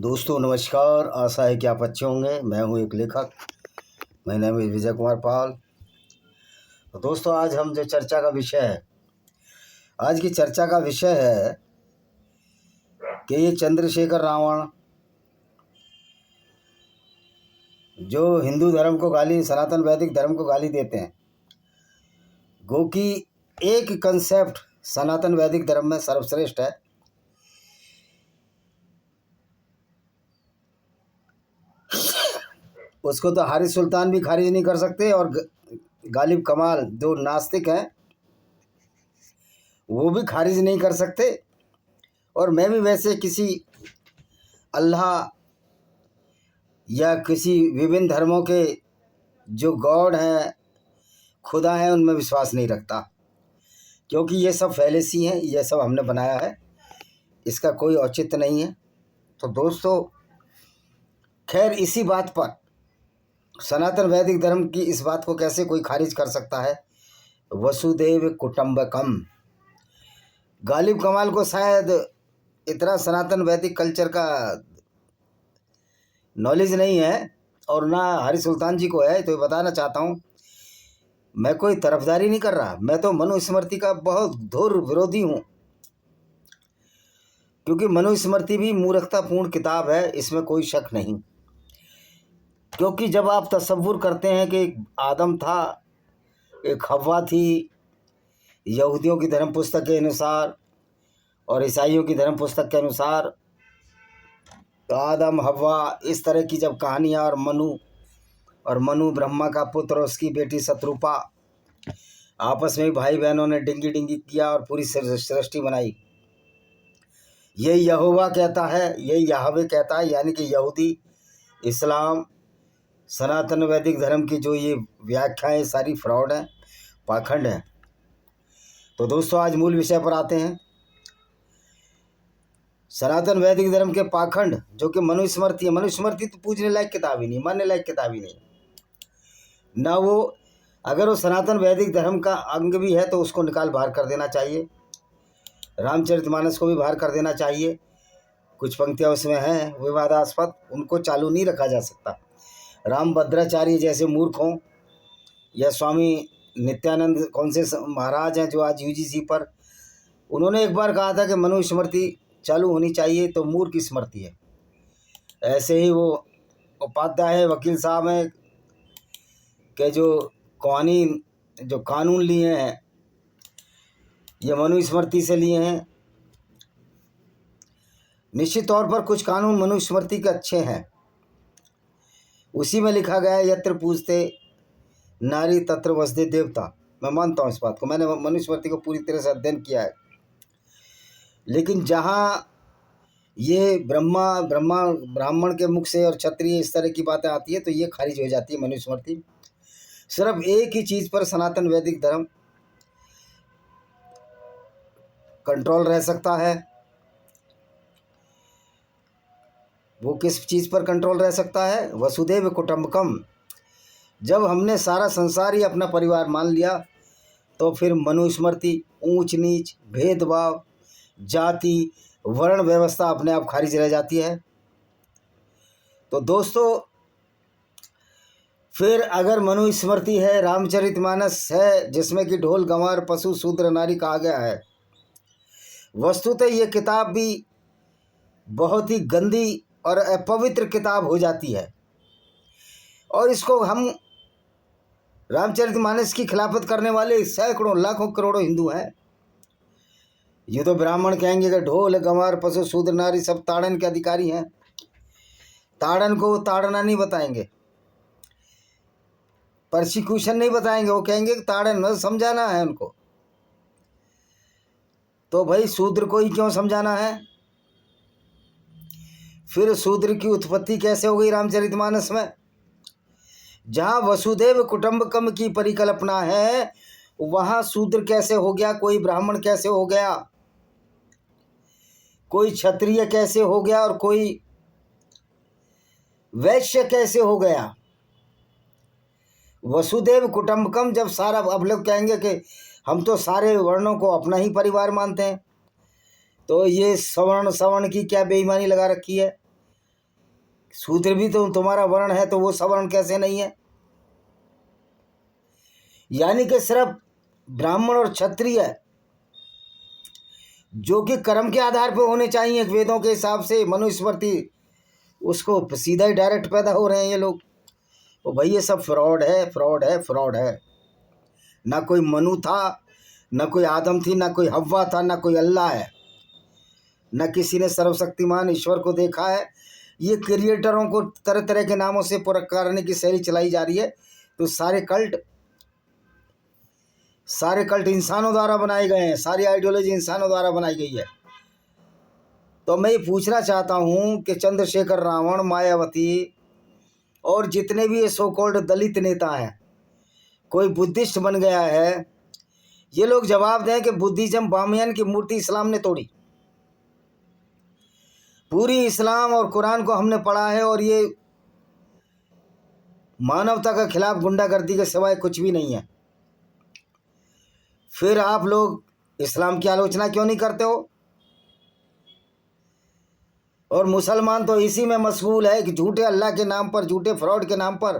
दोस्तों नमस्कार। आशा है कि आप अच्छे होंगे। मैं हूं एक लेखक, मेरा नाम है विजय कुमार पाल। तो दोस्तों आज हम जो चर्चा का विषय है, आज की चर्चा का विषय है कि ये चंद्रशेखर रावण जो हिंदू धर्म को गाली, सनातन वैदिक धर्म को गाली देते हैं, गो कि एक कंसेप्ट सनातन वैदिक धर्म में सर्वश्रेष्ठ है, उसको तो हारिस सुल्तान भी खारिज नहीं कर सकते और गालिब कमाल जो नास्तिक हैं वो भी खारिज नहीं कर सकते। और मैं भी वैसे किसी अल्लाह या किसी विभिन्न धर्मों के जो गॉड हैं, खुदा हैं, उनमें विश्वास नहीं रखता, क्योंकि ये सब फैलेसी हैं, ये सब हमने बनाया है, इसका कोई औचित्य नहीं है। तो दोस्तों खैर, इसी बात पर सनातन वैदिक धर्म की इस बात को कैसे कोई खारिज कर सकता है? वसुदेव कुटुंबकम। गालिब कमाल को शायद इतना सनातन वैदिक कल्चर का नॉलेज नहीं है और ना हारिस सुल्तान जी को है। तो ये बताना चाहता हूँ, मैं कोई तरफदारी नहीं कर रहा, मैं तो मनुस्मृति का बहुत घोर विरोधी हूँ, क्योंकि मनुस्मृति भी मूर्खतापूर्ण किताब है, इसमें कोई शक नहीं। क्योंकि जब आप तसव्वुर करते हैं कि एक आदम था, एक हव्वा थी, यहूदियों की धर्म पुस्तक के अनुसार और ईसाइयों की धर्म पुस्तक के अनुसार, तो आदम हव्वा इस तरह की जब कहानियाँ, और मनु ब्रह्मा का पुत्र और उसकी बेटी शत्रुपा, आपस में भाई बहनों ने डिंगी डिंगी किया और पूरी सृष्टि बनाई। ये यहोवा कहता है, ये याहवे कहता है, यानी कि यहूदी, इस्लाम, सनातन वैदिक धर्म की जो ये व्याख्याएं सारी फ्रॉड हैं, पाखंड हैं। तो दोस्तों आज मूल विषय पर आते हैं। सनातन वैदिक धर्म के पाखंड जो कि मनुस्मृति है, मनुस्मृति तो पूजने लायक किताब ही नहीं, मानने लायक किताब ही नहीं ना। वो अगर वो सनातन वैदिक धर्म का अंग भी है तो उसको निकाल बाहर कर देना चाहिए। रामचरितमानस को भी बाहर कर देना चाहिए। कुछ पंक्तियाँ उसमें हैं विवादास्पद, उनको चालू नहीं रखा जा सकता। रामभद्राचार्य जैसे मूर्ख हों, या स्वामी नित्यानंद कौन से महाराज हैं जो आज यूजीसी पर, उन्होंने एक बार कहा था कि मनुस्मृति चालू होनी चाहिए, तो मूर्ख स्मृति है। ऐसे ही वो उपाध्याय वकील साहब हैं कि जो कानून लिए हैं ये मनुस्मृति से लिए हैं। निश्चित तौर पर कुछ कानून मनुस्मृति के अच्छे हैं, उसी में लिखा गया है यत्र पूजते नारी तत्र वसते देवता। मैं मानता हूँ इस बात को, मैंने मनुस्मृति को पूरी तरह से अध्ययन किया है। लेकिन जहाँ ये ब्राह्मण के मुख से और क्षत्रिय इस तरह की बातें आती है तो ये खारिज हो जाती है मनुस्मृति। सिर्फ एक ही चीज़ पर सनातन वैदिक धर्म कंट्रोल रह सकता है। वो किस चीज़ पर कंट्रोल रह सकता है? वसुदेव कुटुंबकम। जब हमने सारा संसार ही अपना परिवार मान लिया तो फिर मनुस्मृति, ऊंच नीच, भेदभाव, जाति, वर्ण व्यवस्था अपने आप खारिज रह जाती है। तो दोस्तों फिर अगर मनुस्मृति है, रामचरितमानस है, जिसमें कि ढोल गंवार पशु शूद्र नारी कहा गया है, वस्तुतः ये किताब भी बहुत ही गंदी और अपवित्र किताब हो जाती है। और इसको हम रामचरितमानस की खिलाफत करने वाले सैकड़ों लाखों करोड़ों हिंदू हैं। ये तो ब्राह्मण कहेंगे कि ढोल गंवार पशु शूद्र नारी सब ताड़न के अधिकारी हैं। ताड़न को ताड़ना नहीं बताएंगे, परसिक्यूशन नहीं बताएंगे, वो कहेंगे कि ताड़न समझाना है उनको। तो भाई शूद्र को ही क्यों समझाना है? फिर शूद्र की उत्पत्ति कैसे हो गई रामचरितमानस में? जहाँ वसुदेव कुटुंबकम की परिकल्पना है वहाँ शूद्र कैसे हो गया, कोई ब्राह्मण कैसे हो गया, कोई क्षत्रिय कैसे हो गया और कोई वैश्य कैसे हो गया? वसुदेव कुटुंबकम जब सारा, अब लोग कहेंगे कि हम तो सारे वर्णों को अपना ही परिवार मानते हैं, तो ये सवर्ण की क्या बेईमानी लगा रखी है? शूद्र भी तो तुम्हारा वर्ण है, तो वो सवर्ण कैसे नहीं है? यानी कि सिर्फ ब्राह्मण और क्षत्रिय जो कि कर्म के आधार पर होने चाहिए वेदों के हिसाब से, मनुस्मृति, उसको सीधा ही डायरेक्ट पैदा हो रहे हैं ये लोग। तो भाई ये सब फ्रॉड है, फ्रॉड है, फ्रॉड है। ना कोई मनु था, ना कोई आदम थी, ना कोई हव्वा था, ना कोई अल्लाह है, न किसी ने सर्वशक्तिमान ईश्वर को देखा है। ये क्रिएटरों को तरह तरह के नामों से पुकारने की शैली चलाई जा रही है। तो सारे कल्ट इंसानों द्वारा बनाए गए हैं, सारी आइडियोलॉजी इंसानों द्वारा बनाई गई है। तो मैं ये पूछना चाहता हूँ कि चंद्रशेखर, रावण, मायावती और जितने भी ये सो कॉल्ड दलित नेता हैं, कोई बुद्धिस्ट बन गया है, ये लोग जवाब दें कि बुद्धिज्म, बामियन की मूर्ति इस्लाम ने तोड़ी। पूरी इस्लाम और कुरान को हमने पढ़ा है और ये मानवता के खिलाफ गुंडागर्दी के सिवाय कुछ भी नहीं है। फिर आप लोग इस्लाम की आलोचना क्यों नहीं करते हो? और मुसलमान तो इसी में मशगूल है कि झूठे अल्लाह के नाम पर, झूठे फ्रॉड के नाम पर,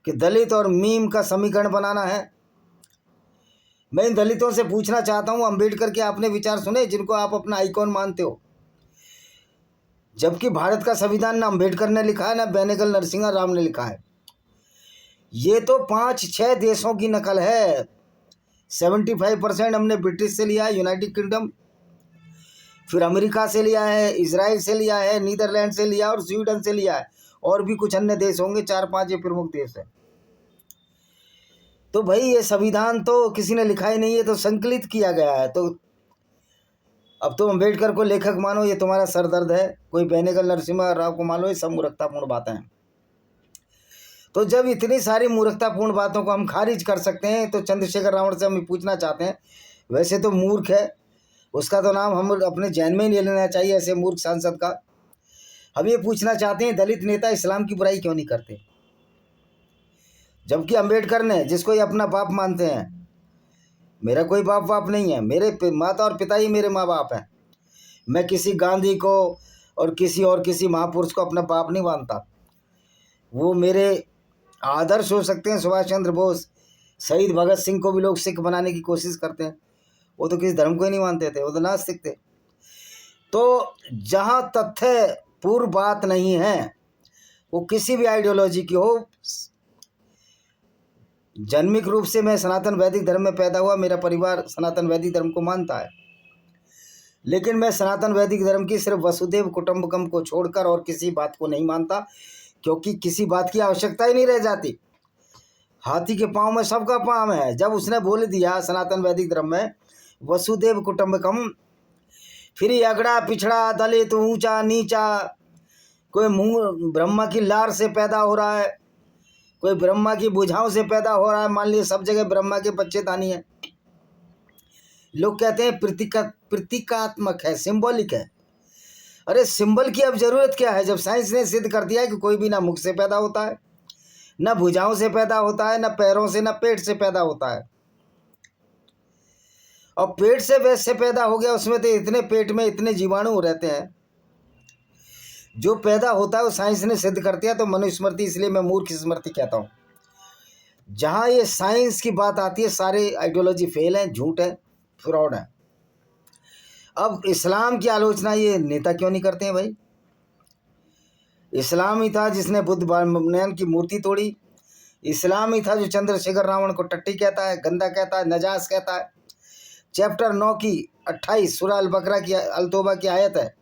कि दलित और मीम का समीकरण बनाना है। मैं इन दलितों से पूछना चाहता हूँ, अम्बेडकर के आपने विचार सुने, जिनको आप अपना आइकॉन मानते हो? जबकि भारत का संविधान ना अम्बेडकर ने लिखा है, ना बेनेगल नरसिंह राव ने लिखा है। ये तो 5-6 देशों की नकल है। 75% हमने ब्रिटिश से लिया है, यूनाइटेड किंगडम, फिर अमेरिका से लिया है, इजराइल से लिया है, नीदरलैंड से लिया और स्वीडन से लिया है, और भी कुछ अन्य देश होंगे, 4-5 ये प्रमुख देश है। तो भाई ये संविधान तो किसी ने लिखा ही नहीं है, तो संकलित किया गया है। तो अब तो अम्बेडकर को लेखक मानो, ये तुम्हारा सरदर्द है। कोई बेनेगल नरसिम्हा राव को मान लो, ये सब मूर्खतापूर्ण बातें हैं। तो जब इतनी सारी मूर्खतापूर्ण बातों को हम खारिज कर सकते हैं, तो चंद्रशेखर रावण से हम पूछना चाहते हैं, वैसे तो मूर्ख है, उसका तो नाम हम अपने जैन में ही ले लेना चाहिए, ऐसे मूर्ख सांसद का। हम ये पूछना चाहते हैं, दलित नेता इस्लाम की बुराई क्यों नहीं करते? जबकि अम्बेडकर ने, जिसको ये अपना बाप मानते हैं, मेरा कोई बाप वाप नहीं है, मेरे माता और पिता ही मेरे माँ बाप हैं। मैं किसी गांधी को और किसी महापुरुष को अपना बाप नहीं मानता। वो मेरे आदर्श हो सकते हैं, सुभाष चंद्र बोस, शहीद भगत सिंह को भी लोग सिख बनाने की कोशिश करते हैं, वो तो किसी धर्म को ही नहीं मानते थे, वो तो नास्तिक थे। तो जहाँ तथ्य पूर्व बात नहीं है, वो किसी भी आइडियोलॉजी की हो। जन्मिक रूप से मैं सनातन वैदिक धर्म में पैदा हुआ, मेरा परिवार सनातन वैदिक धर्म को मानता है, लेकिन मैं सनातन वैदिक धर्म की सिर्फ वसुदेव कुटुंबकम को छोड़कर और किसी बात को नहीं मानता, क्योंकि किसी बात की आवश्यकता ही नहीं रह जाती। हाथी के पाँव में सबका पाँव है। जब उसने बोल दिया सनातन वैदिक धर्म में वसुदेव कुटुंबकम, फिर ये अगड़ा पिछड़ा, दलित, ऊंचा नीचा, कोई मुंह ब्रह्मा की लार से पैदा हो रहा है, कोई ब्रह्मा की भुजाओं से पैदा हो रहा है। मान लीजिए सब जगह ब्रह्मा के बच्चेदानी है। लोग कहते हैं प्रतीकात्मक है, सिंबॉलिक है। अरे सिंबल की अब जरूरत क्या है, जब साइंस ने सिद्ध कर दिया है कि कोई भी ना मुख से पैदा होता है, ना भुजाओं से पैदा होता है, ना पैरों से, ना पेट से पैदा होता है। और पेट से वैसे पैदा हो गया, उसमें तो इतने पेट में इतने जीवाणु रहते हैं। जो पैदा होता है वो साइंस ने सिद्ध कर दिया। तो मनुस्मृति, इसलिए मैं मूर्ख स्मृति कहता हूँ। जहाँ ये साइंस की बात आती है, सारे आइडियोलॉजी फेल है, झूठ है, फ्रॉड है। अब इस्लाम की आलोचना ये नेता क्यों नहीं करते हैं भाई? इस्लाम ही था जिसने बुद्ध बामन की मूर्ति तोड़ी। इस्लाम ही था जो चंद्रशेखर रावण को टट्टी कहता है, गंदा कहता है, नजास कहता है। चैप्टर 9 की 28 सूरह अल बकरा की अल तौबा की आयत है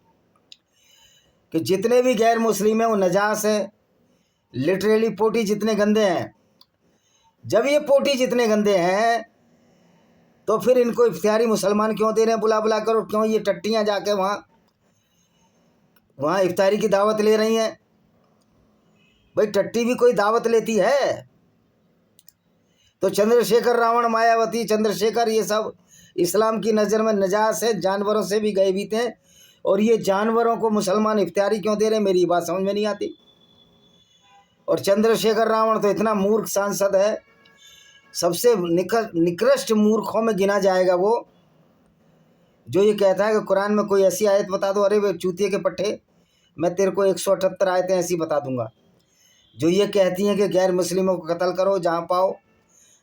कि जितने भी गैर मुस्लिम हैं वो नजास हैं। लिटरली पोटी जितने गंदे हैं। जब ये पोटी जितने गंदे हैं तो फिर इनको इफ्तियारी मुसलमान क्यों दे रहे हैं बुला बुला कर, और क्यों ये टट्टियाँ जाके वहाँ इफ्तारी की दावत ले रही हैं? भाई टट्टी भी कोई दावत लेती है? तो चंद्रशेखर, रावण, मायावती, चंद्रशेखर, ये सब इस्लाम की नज़र में नजास है, जानवरों से भी गए बीते हैं। और ये जानवरों को मुसलमान इफ्तियारी क्यों दे रहे हैं, मेरी बात समझ में नहीं आती। और चंद्रशेखर रावण तो इतना मूर्ख सांसद है, सबसे निकृष्ट मूर्खों में गिना जाएगा वो, जो ये कहता है कि कुरान में कोई ऐसी आयत बता दो, अरे वे चूतिए के पट्टे, मैं तेरे को 178 आयतें ऐसी बता दूंगा जो ये कहती हैं कि गैर मुस्लिमों को कत्ल करो जहाँ पाओ,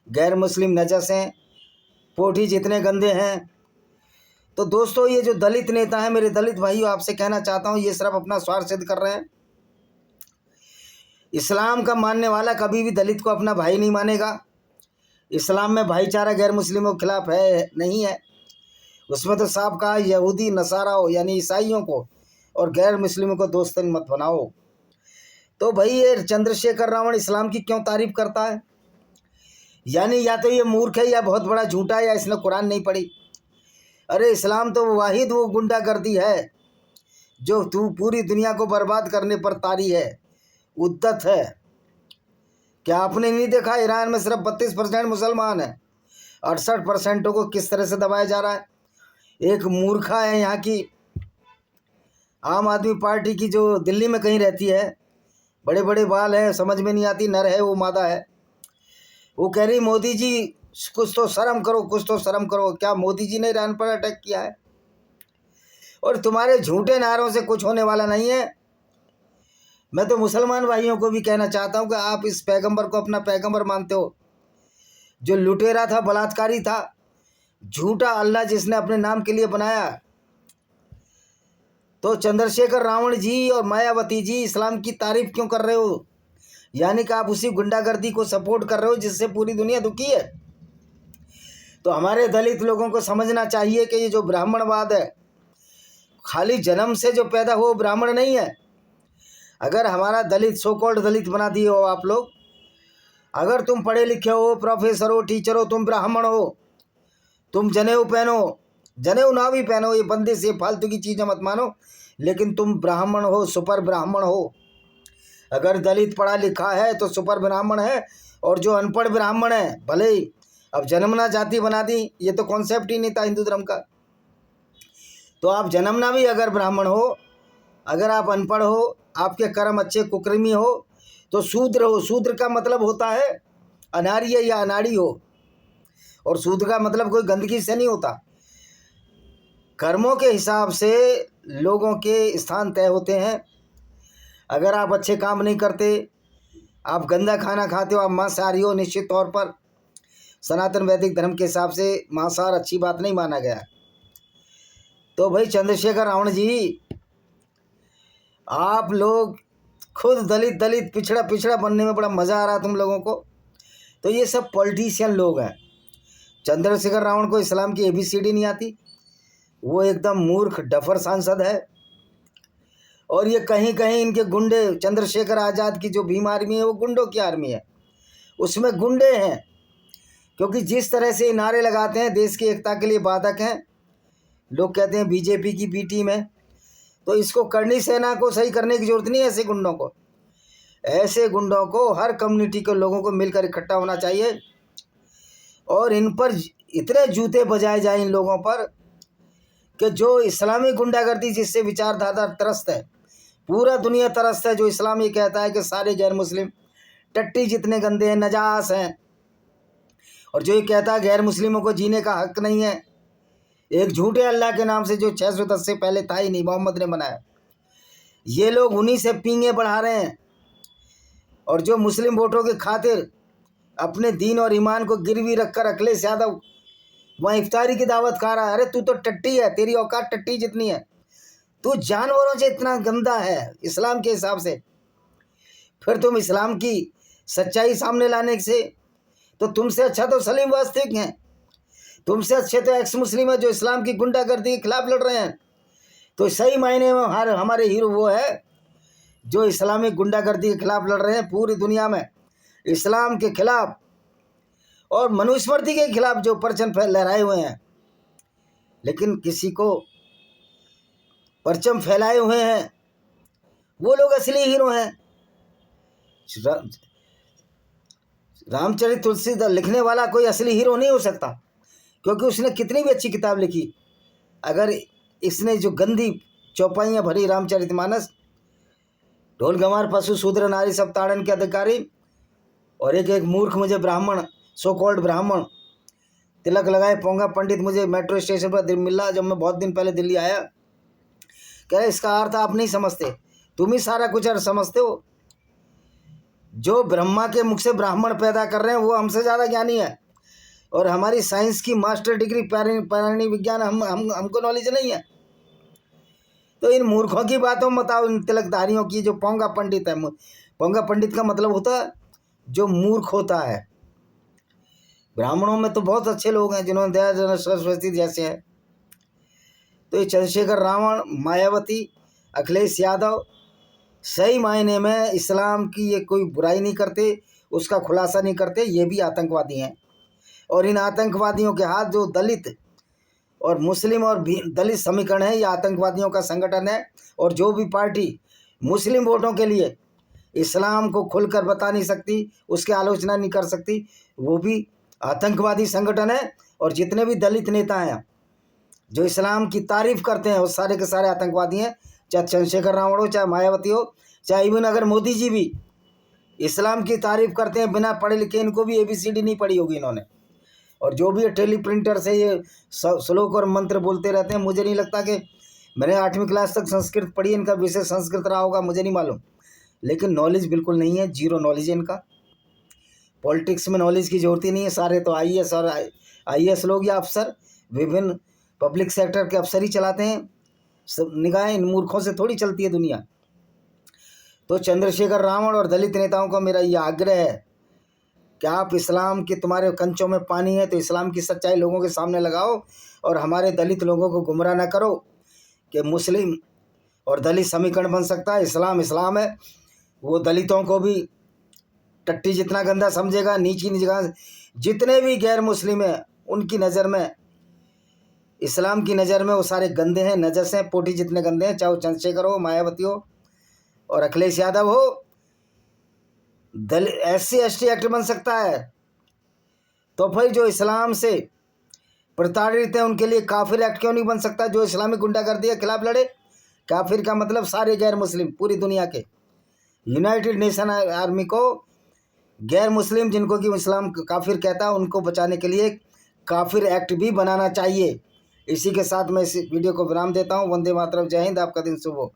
गैर मुस्लिम नजस हैं, पोठी जितने गंदे हैं। तो दोस्तों, ये जो दलित नेता हैं, मेरे दलित भाइयों, आपसे कहना चाहता हूँ, ये सिर्फ अपना स्वार्थ सिद्ध कर रहे हैं। इस्लाम का मानने वाला कभी भी दलित को अपना भाई नहीं मानेगा। इस्लाम में भाईचारा गैर मुस्लिमों के खिलाफ है नहीं है। उसमें तो साफ कहा, यहूदी नसारा हो यानी ईसाइयों को और गैर मुस्लिमों को दोस्त मत बनाओ। तो भाई ये चंद्रशेखर रावण इस्लाम की क्यों तारीफ करता है? यानी या तो ये मूर्ख है या बहुत बड़ा झूठा है या इसने कुरान नहीं पढ़ी। अरे इस्लाम तो वाहिद वो गुंडागर्दी है जो तू पूरी दुनिया को बर्बाद करने पर तारी है, उद्दत है। क्या आपने नहीं देखा ईरान में सिर्फ 32% मुसलमान है, 68% को किस तरह से दबाया जा रहा है? एक मूर्खा है यहाँ की आम आदमी पार्टी की जो दिल्ली में कहीं रहती है, बड़े बड़े बाल हैं, समझ में नहीं आती, नर है वो मादा है। वो कह रही मोदी जी कुछ तो शर्म करो, कुछ तो शर्म करो। क्या मोदी जी ने ईरान पर अटैक किया है? और तुम्हारे झूठे नारों से कुछ होने वाला नहीं है। मैं तो मुसलमान भाइयों को भी कहना चाहता हूँ कि आप इस पैगंबर को अपना पैगंबर मानते हो जो लुटेरा था, बलात्कारी था, झूठा अल्लाह जिसने अपने नाम के लिए बनाया। तो चंद्रशेखर रावण जी और मायावती जी इस्लाम की तारीफ क्यों कर रहे हो? यानी कि आप उसी गुंडागर्दी को सपोर्ट कर रहे हो जिससे पूरी दुनिया दुखी है। तो हमारे दलित लोगों को समझना चाहिए कि ये जो ब्राह्मणवाद है, खाली जन्म से जो पैदा हो ब्राह्मण नहीं है। अगर हमारा दलित सो कॉल्ड दलित बना दिए हो आप लोग, अगर तुम पढ़े लिखे हो, प्रोफेसर हो, टीचर हो, तुम ब्राह्मण हो, तुम जनेऊ पहनो, जनेऊ ना भी पहनो, ये बंदिश ये फालतू की चीज़ें मत मानो, लेकिन तुम ब्राह्मण हो, सुपर ब्राह्मण हो। अगर दलित पढ़ा लिखा है तो सुपर ब्राह्मण है, और जो अनपढ़ ब्राह्मण है भले ही अब जन्मना जाति बना दी, ये तो कॉन्सेप्ट ही नहीं था हिंदू धर्म का। तो आप जन्मना भी अगर ब्राह्मण हो, अगर आप अनपढ़ हो, आपके कर्म अच्छे कुकर्मी हो, तो शूद्र हो। शूद्र का मतलब होता है अनार्य या अनाड़ी हो, और शूद्र का मतलब कोई गंदगी से नहीं होता। कर्मों के हिसाब से लोगों के स्थान तय होते हैं। अगर आप अच्छे काम नहीं करते, आप गंदा खाना खाते हो, आप मांसाहारी हो, निश्चित तौर पर सनातन वैदिक धर्म के हिसाब से मांसाहार अच्छी बात नहीं माना गया। तो भाई चंद्रशेखर रावण जी, आप लोग खुद दलित दलित पिछड़ा पिछड़ा बनने में बड़ा मज़ा आ रहा तुम लोगों को। तो ये सब पॉलिटिशियन लोग हैं। चंद्रशेखर रावण को इस्लाम की ABCD नहीं आती, वो एकदम मूर्ख डफर सांसद है। और ये कहीं कहीं इनके गुंडे, चंद्रशेखर आज़ाद की जो भीम आर्मी है वो गुंडों की आर्मी है, उसमें गुंडे हैं। क्योंकि जिस तरह से नारे लगाते हैं देश की एकता के लिए बाधक हैं। लोग कहते हैं BJP की B टीम है, तो इसको करनी सेना को सही करने की जरूरत नहीं है। ऐसे गुंडों को, ऐसे गुंडों को हर कम्युनिटी के लोगों को मिलकर इकट्ठा होना चाहिए और इन पर इतने जूते बजाए जाए इन लोगों पर कि जो इस्लामी गुंडागर्दी जिससे विचारधारा त्रस्त है, पूरा दुनिया त्रस्त है। जो इस्लाम ये कहता है कि सारे गैर मुस्लिम टट्टी जितने गंदे हैं, नजास हैं, और जो ये कहता है गैर मुस्लिमों को जीने का हक नहीं है, एक झूठे अल्लाह के नाम से जो 610 से पहले था ही नहीं, मोहम्मद ने बनाया। ये लोग उन्हीं से पींगे बढ़ा रहे हैं, और जो मुस्लिम वोटों के खातिर अपने दीन और ईमान को गिरवी रखकर अखिलेश यादव वहाँ इफ्तारी की दावत खा रहा है। अरे तू तो टट्टी है, तेरी औकात टट्टी जितनी है, तू जानवरों से इतना गंदा है इस्लाम के हिसाब से। फिर तुम इस्लाम की सच्चाई सामने लाने से, तो तुमसे अच्छा तो सलीम वास्तविक हैं, तुमसे अच्छे तो एक्स मुस्लिम है जो इस्लाम की गुंडागर्दी के खिलाफ लड़ रहे हैं। तो सही मायने में हमारे हीरो वो है जो इस्लामिक गुंडागर्दी के खिलाफ लड़ रहे हैं, पूरी दुनिया में इस्लाम के खिलाफ और मनुस्मृति के खिलाफ जो परचम लहराए हुए हैं। लेकिन किसी को परचम फैलाए हुए हैं वो लोग असली हीरो हैं। रामचरित तुलसीदास लिखने वाला कोई असली हीरो नहीं हो सकता, क्योंकि उसने कितनी भी अच्छी किताब लिखी, अगर इसने जो गंदी चौपाइयाँ भरी रामचरितमानस, ढोल गंवार पशु शूद्र नारी सब ताड़न के अधिकारी, और एक एक मूर्ख मुझे ब्राह्मण, सो कॉल्ड ब्राह्मण, तिलक लगाए पोंगा पंडित मुझे मेट्रो स्टेशन पर मिला जब मैं बहुत दिन पहले दिल्ली आया। कह रहे इसका अर्थ आप नहीं समझते, तुम ही सारा कुछ और समझते हो। जो ब्रह्मा के मुख से ब्राह्मण पैदा कर रहे हैं वो हमसे ज़्यादा ज्ञानी है, और हमारी साइंस की मास्टर डिग्री प्राणी विज्ञान हमको नॉलेज नहीं है। तो इन मूर्खों की बातों में बताओ, इन तिलकधारियों की। जो पोंगा पंडित है, पोंगा पंडित का मतलब होता है जो मूर्ख होता है। ब्राह्मणों में तो बहुत अच्छे लोग हैं जिन्होंने दयानंद सरस्वती जैसे हैं। तो ये चंद्रशेखर रावण, मायावती, अखिलेश यादव सही मायने में इस्लाम की ये कोई बुराई नहीं करते, उसका खुलासा नहीं करते, ये भी आतंकवादी हैं। और इन आतंकवादियों के हाथ जो दलित और मुस्लिम और दलित समीकरण है, ये आतंकवादियों का संगठन है। और जो भी पार्टी मुस्लिम वोटों के लिए इस्लाम को खुलकर बता नहीं सकती, उसकी आलोचना नहीं कर सकती, वो भी आतंकवादी संगठन है। और जितने भी दलित नेता हैं जो इस्लाम की तारीफ करते हैं वो सारे के सारे आतंकवादी हैं। चाहे चंद्रशेखर रावण हो, चाहे मायावती हो, चाहे इवन अगर मोदी जी भी इस्लाम की तारीफ करते हैं बिना पढ़े लिखे, इनको भी ABCD नहीं पढ़ी होगी इन्होंने। और जो भी टेली प्रिंटर से ये श्लोक और मंत्र बोलते रहते हैं, मुझे नहीं लगता कि मैंने 8वीं क्लास तक संस्कृत पढ़ी, इनका विषय संस्कृत रहा होगा, मुझे नहीं मालूम। लेकिन नॉलेज बिल्कुल नहीं है, जीरो नॉलेज है इनका। पॉलिटिक्स में नॉलेज की जरूरत ही नहीं है, सारे तो IAS और IAS लोग या अफसर, विभिन्न पब्लिक सेक्टर के अफसर ही चलाते हैं। सब निगाहें इन मूर्खों से थोड़ी चलती है दुनिया। तो चंद्रशेखर रावण और दलित नेताओं का मेरा यह आग्रह है कि आप इस्लाम के, तुम्हारे कंचों में पानी है तो इस्लाम की सच्चाई लोगों के सामने लगाओ, और हमारे दलित लोगों को गुमराह न करो कि मुस्लिम और दलित समीकरण बन सकता है। इस्लाम इस्लाम है, वो दलितों को भी टट्टी जितना गंदा समझेगा, नीची जगह जितने भी गैर मुस्लिम हैं उनकी नज़र में, इस्लाम की नज़र में वो सारे गंदे हैं, नजस हैं, पोटी जितने गंदे हैं। चाहे वो चंद्रशेखर हो, मायावती हो और अखिलेश यादव हो। SC/ST एक्ट बन सकता है, तो फिर जो इस्लाम से प्रताड़ित हैं उनके लिए काफिर एक्ट क्यों नहीं बन सकता? जो इस्लामिक गुंडागर्दी के खिलाफ लड़े। काफिर का मतलब सारे गैर मुस्लिम पूरी दुनिया के। यूनाइटेड नेशन आर्मी को गैर मुस्लिम जिनको कि इस्लाम काफिर कहता है उनको बचाने के लिए काफिर एक्ट भी बनाना चाहिए। इसी के साथ मैं इस वीडियो को विराम देता हूँ। वंदे मातरम, जय हिंद, आपका दिन शुभ हो।